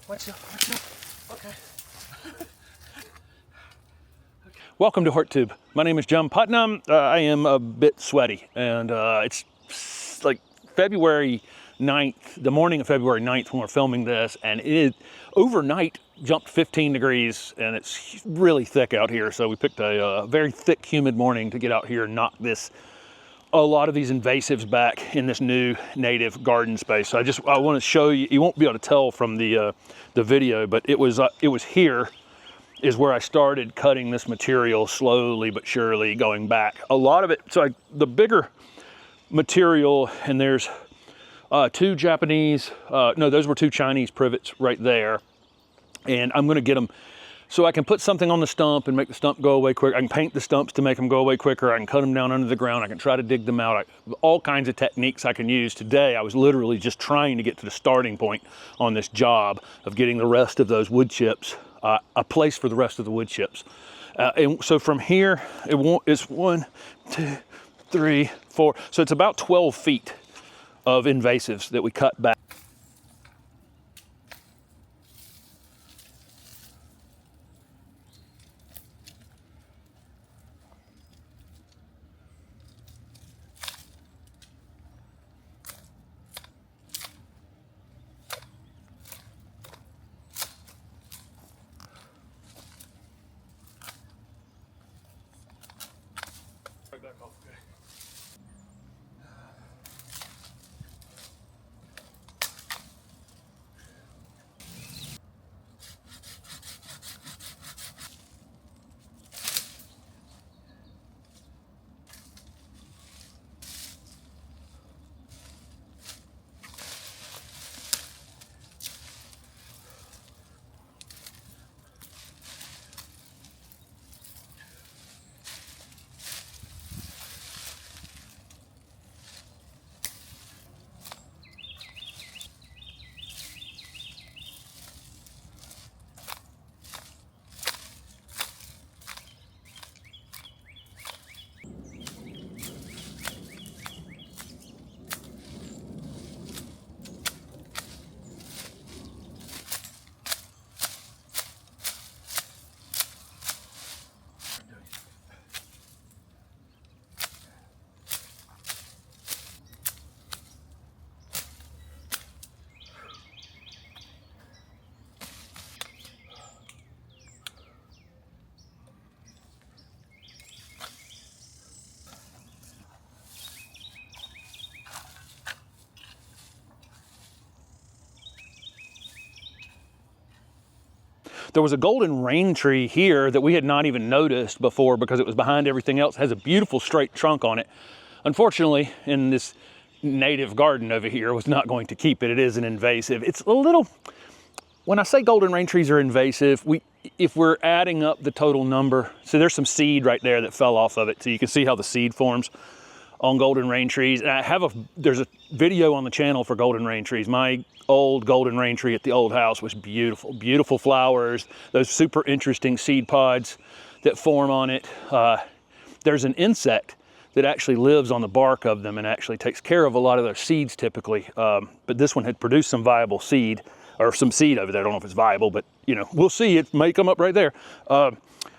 Watch out. Okay. Welcome to HortTube. My name is John Putnam. I am a bit sweaty, and it's like February 9th, the morning of February 9th when we're filming this, and it overnight jumped 15 degrees, and it's really thick out here, so we picked a very thick, humid morning to get out here and knock a lot of these invasives back in this new native garden space. So I want to show you. You won't be able to tell from the video, but it was here is where I started cutting this material slowly but surely, going back. A lot of it, the bigger material, and there's two Japanese, no, those were two Chinese privets right there. And I'm gonna get them so I can put something on the stump and make the stump go away quicker. I can paint the stumps to make them go away quicker. I can cut them down under the ground. I can try to dig them out. All kinds of techniques I can use. Today, I was literally just trying to get to the starting point on this job of getting the rest of those wood chips, a place for the rest of the wood chips. And so from here, it's 1, 2, 3, 4. So it's about 12 feet of invasives that we cut back. There was a golden rain tree here that we had not even noticed before because it was behind everything else. It has a beautiful straight trunk on it. Unfortunately, in this native garden over here, was not going to keep it. It is an invasive. It's a little, when I say golden rain trees are invasive, if we're adding up the total number, so there's some seed right there that fell off of it. So you can see how the seed forms on golden rain trees. And there's a video on the channel for golden rain trees. My old golden rain tree at the old house was beautiful, beautiful flowers, those super interesting seed pods that form on it. There's an insect that actually lives on the bark of them and actually takes care of a lot of those seeds typically. But this one had produced some viable seed, or some seed over there. I don't know if it's viable, but you know, we'll see. It may come up right there.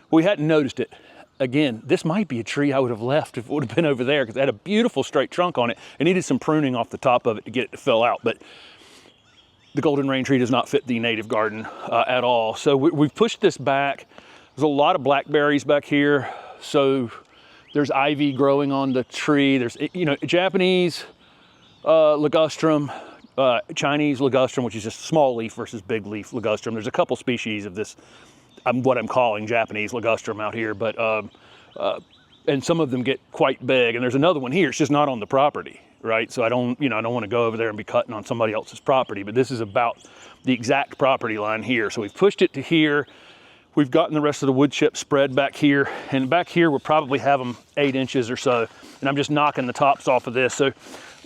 We hadn't noticed it. Again, this might be a tree I would have left if it would have been over there, because it had a beautiful straight trunk on it. It needed some pruning off the top of it to get it to fill out, but the golden rain tree does not fit the native garden at all. So we've pushed this back. There's a lot of blackberries back here. So there's ivy growing on the tree. There's, you know, Japanese ligustrum, Chinese ligustrum, which is just small leaf versus big leaf ligustrum. There's a couple species of this, what I'm calling Japanese ligustrum out here, but and some of them get quite big. And there's another one here. It's just not on the property, right? So I don't want to go over there and be cutting on somebody else's property. But this is about the exact property line here. So we've pushed it to here. We've gotten the rest of the wood chip spread back here, and back here we'll probably have them 8 inches or so. And I'm just knocking the tops off of this. So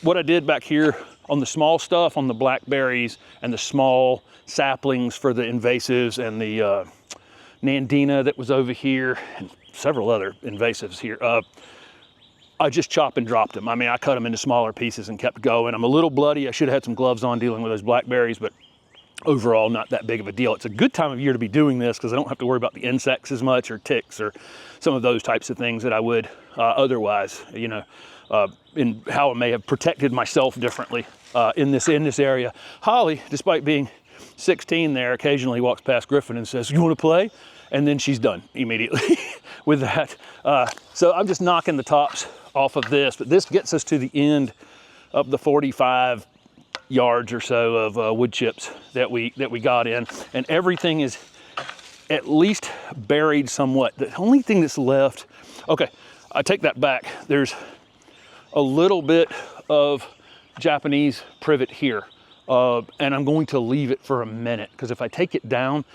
what I did back here on the small stuff, on the blackberries and the small saplings for the invasives and the Nandina that was over here, and several other invasives here, I just chop and dropped them. I mean, I cut them into smaller pieces and kept going. I'm a little bloody. I should have had some gloves on dealing with those blackberries, but overall not that big of a deal. It's a good time of year to be doing this because I don't have to worry about the insects as much, or ticks, or some of those types of things that I would otherwise, you know, in how I may have protected myself differently in this area. Holly, despite being 16 there, occasionally walks past Griffin and says, "You want to play?" And then she's done immediately with that. So I'm just knocking the tops off of this, but this gets us to the end of the 45 yards or so of wood chips that we got in, and everything is at least buried somewhat. The only thing that's left, okay, I take that back. There's a little bit of Japanese privet here, and I'm going to leave it for a minute, because if I take it down,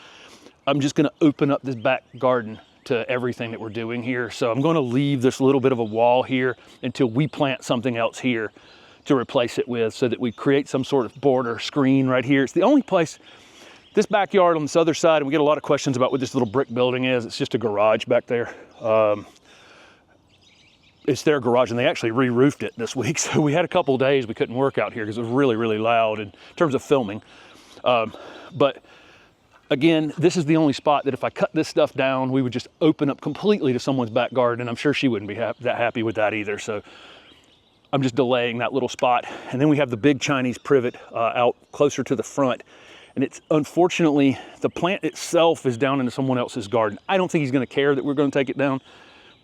I'm just going to open up this back garden to everything that we're doing here. So I'm going to leave this little bit of a wall here until we plant something else here to replace it with, so that we create some sort of border screen right here. It's the only place, this backyard on this other side, and we get a lot of questions about what this little brick building is. It's just a garage back there. It's their garage, and they actually re-roofed it this week. So we had a couple of days we couldn't work out here because it was really, really loud in terms of filming. But again, this is the only spot that if I cut this stuff down, we would just open up completely to someone's back garden, and I'm sure she wouldn't be that happy with that either. So I'm just delaying that little spot. And then we have the big Chinese privet out closer to the front. And it's, unfortunately, the plant itself is down into someone else's garden. I don't think he's going to care that we're going to take it down,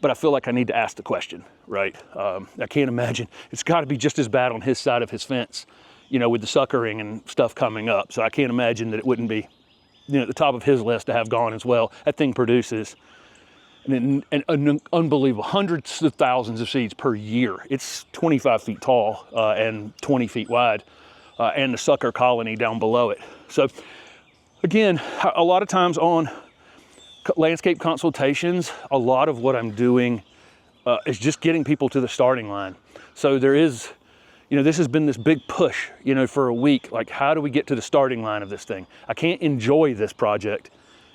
but I feel like I need to ask the question, right? I can't imagine. It's got to be just as bad on his side of his fence, you know, with the suckering and stuff coming up. So I can't imagine that it wouldn't be, you know, at the top of his list to have gone as well. That thing produces an unbelievable hundreds of thousands of seeds per year. It's 25 feet tall and 20 feet wide, and the sucker colony down below it. So again, a lot of times on landscape consultations, a lot of what I'm doing is just getting people to the starting line. So there is, you know, this has been this big push, you know, for a week. Like, how do we get to the starting line of this thing? I can't enjoy this project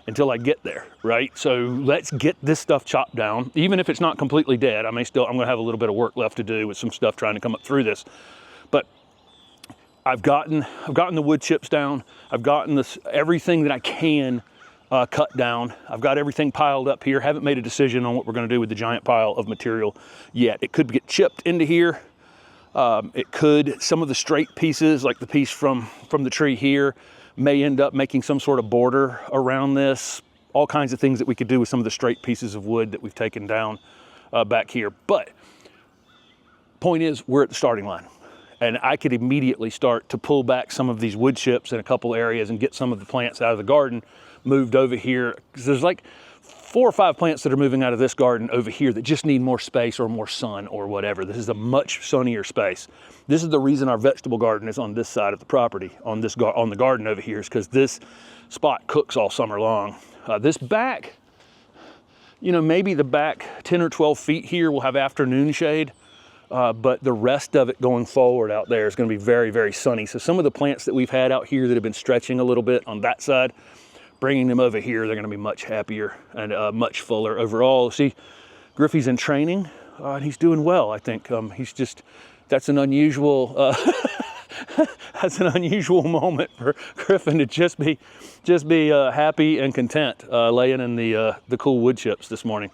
until I get there, right? So let's get this stuff chopped down. Even if it's not completely dead, I'm gonna have a little bit of work left to do with some stuff trying to come up through this. But I've gotten the wood chips down. I've gotten everything that I can cut down. I've got everything piled up here. Haven't made a decision on what we're gonna do with the giant pile of material yet. It could get chipped into here. It could, some of the straight pieces, like the piece from the tree here, may end up making some sort of border around this. All kinds of things that we could do with some of the straight pieces of wood that we've taken down back here. But point is, we're at the starting line, and I could immediately start to pull back some of these wood chips in a couple areas and get some of the plants out of the garden moved over here. Because there's like 4 or 5 plants that are moving out of this garden over here that just need more space or more sun or whatever. This is a much sunnier space. This is the reason our vegetable garden is on this side of the property, on the garden over here, is because this spot cooks all summer long. This back, you know, maybe the back 10 or 12 feet here will have afternoon shade, but the rest of it going forward out there is going to be very, very sunny. So some of the plants that we've had out here that have been stretching a little bit on that side, bringing them over here, they're going to be much happier and much fuller overall. See, Griffey's in training, and he's doing well, I think. He's just, that's an unusual that's an unusual moment for Griffin to just be happy and content laying in the cool wood chips this morning.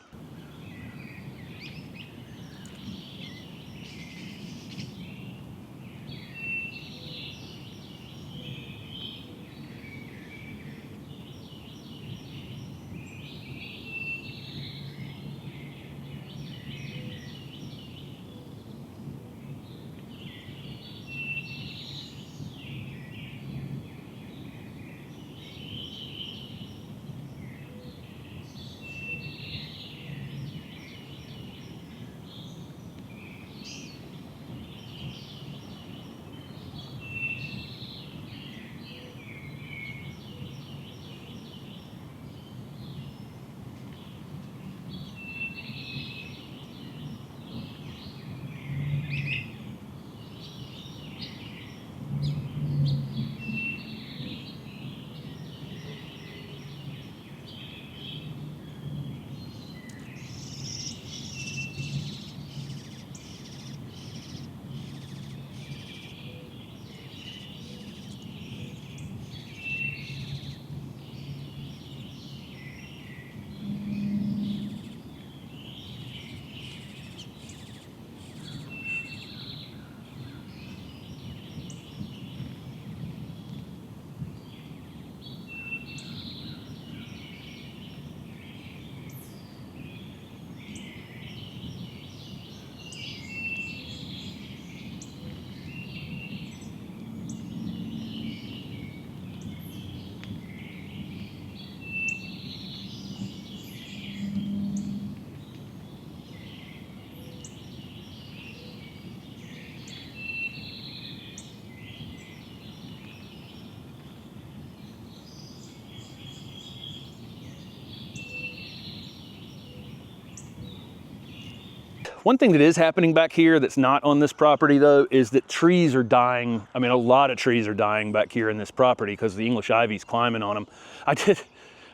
One thing that is happening back here that's not on this property though, is that trees are dying. I mean, a lot of trees are dying back here in this property because the English ivy's climbing on them. I did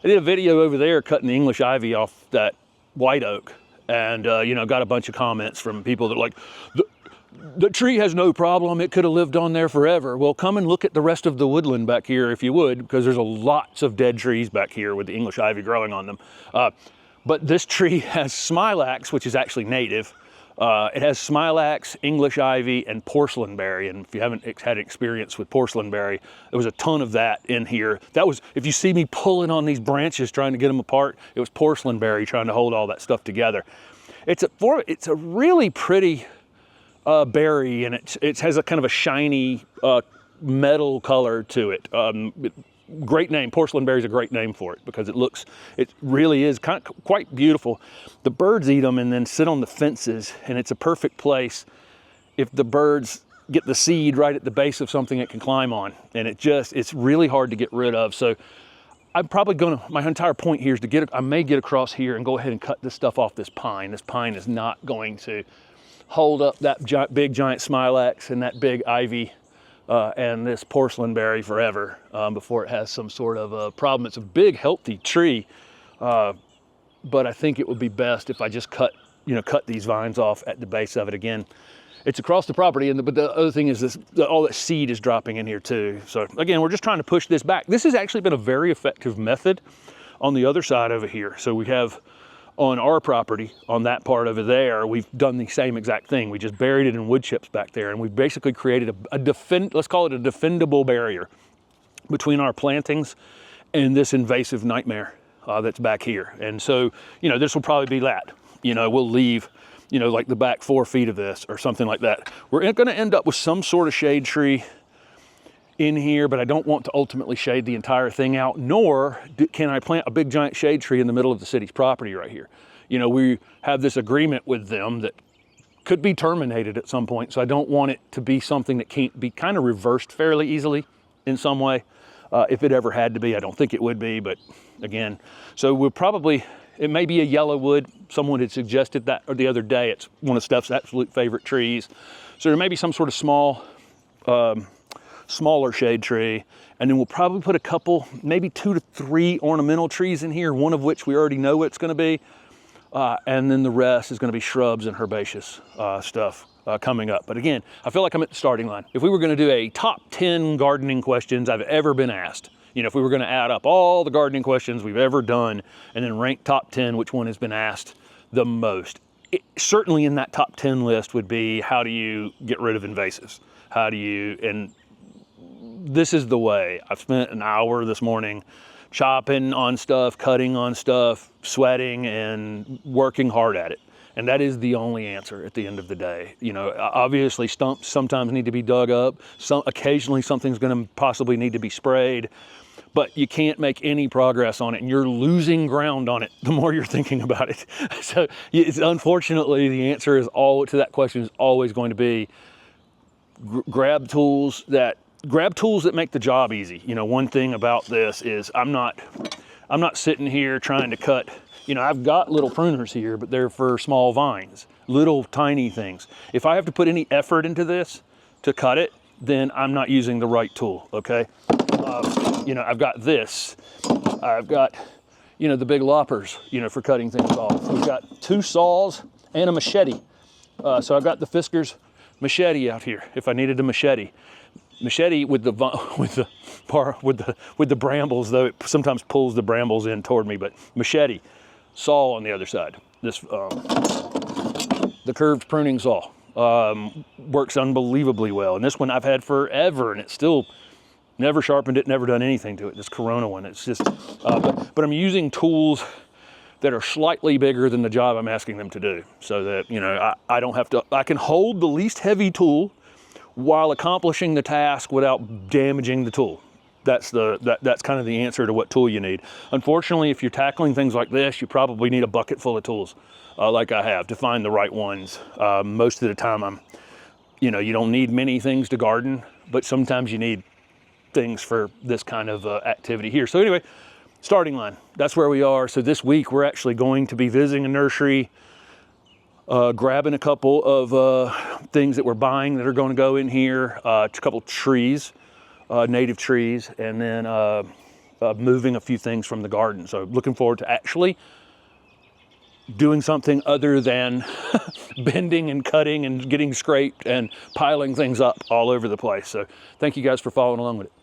a video over there cutting the English ivy off that white oak, and you know, got a bunch of comments from people that like, the tree has no problem, it could have lived on there forever. Well, come and look at the rest of the woodland back here if you would, because there's lots of dead trees back here with the English ivy growing on them. But this tree has smilax, which is actually native. It has smilax, English ivy, and porcelain berry. And if you haven't had experience with porcelain berry, there was a ton of that in here. That was, if you see me pulling on these branches trying to get them apart, it was porcelain berry trying to hold all that stuff together. It's a really pretty berry, and it has a kind of a shiny metal color to it. Great name. Porcelain berry is a great name for it because it really is quite beautiful. The birds eat them and then sit on the fences, and it's a perfect place if the birds get the seed right at the base of something it can climb on. And it's really hard to get rid of. So I'm probably my entire point here is I may get across here and go ahead and cut this stuff off this pine. This pine is not going to hold up that big giant smilax and that big ivy and this porcelain berry forever before it has some sort of a problem. It's a big, healthy tree, but I think it would be best if I just cut these vines off at the base of it. Again, it's across the property, but the other thing is all that seed is dropping in here too. So again, we're just trying to push this back. This has actually been a very effective method on the other side over here. So we have on our property, on that part over there, we've done the same exact thing. We just buried it in wood chips back there, and we've basically created let's call it a defendable barrier between our plantings and this invasive nightmare that's back here. And so, this will probably be that. We'll leave, like the back 4 feet of this or something like that. We're going to end up with some sort of shade tree in here, but I don't want to ultimately shade the entire thing out, nor can I plant a big giant shade tree in the middle of the city's property right here. We have this agreement with them that could be terminated at some point, so I don't want it to be something that can't be kind of reversed fairly easily in some way. If it ever had to be, I don't think it would be, but again, so it may be a yellow wood. Someone had suggested that the other day. It's one of Steph's absolute favorite trees. So there may be some sort of smaller shade tree, and then we'll probably put a couple, maybe 2 to 3 ornamental trees in here, one of which we already know what it's going to be, and then the rest is going to be shrubs and herbaceous stuff coming up. But again, I feel like I'm at the starting line. If we were going to do a top 10 gardening questions I've ever been asked, if we were going to add up all the gardening questions we've ever done and then rank top 10 which one has been asked the most, certainly in that top 10 list would be, how do you get rid of invasives? And this is the way. I've spent an hour this morning chopping on stuff, cutting on stuff, sweating, and working hard at it. And that is the only answer at the end of the day. Obviously stumps sometimes need to be dug up. Occasionally something's going to possibly need to be sprayed, but you can't make any progress on it, and you're losing ground on it the more you're thinking about it. So unfortunately, the answer to that question is always going to be grab tools that make the job easy. One thing about this is I'm not sitting here trying to cut, I've got little pruners here, but they're for small vines, little tiny things. If I have to put any effort into this to cut it, then I'm not using the right tool, okay? I've got this. I've got, the big loppers, for cutting things off. We've got 2 saws and a machete. So I've got the Fisker's machete out here if I needed a machete. Machete with the brambles, though it sometimes pulls the brambles in toward me, but machete, saw on the other side. This the curved pruning saw works unbelievably well, and this one I've had forever, and it's still never sharpened it, never done anything to it. This Corona one, it's just, but I'm using tools that are slightly bigger than the job I'm asking them to do, so that I don't have to. I can hold the least heavy tool while accomplishing the task without damaging the tool. That's kind of the answer to what tool you need. Unfortunately, if you're tackling things like this, you probably need a bucket full of tools, like I have, to find the right ones. Most of the time, you don't need many things to garden, but sometimes you need things for this kind of activity here. So anyway, starting line, that's where we are. So this week, we're actually going to be visiting a nursery grabbing a couple of things that we're buying that are going to go in here, a couple trees, native trees, and then moving a few things from the garden. So looking forward to actually doing something other than bending and cutting and getting scraped and piling things up all over the place. So thank you guys for following along with it.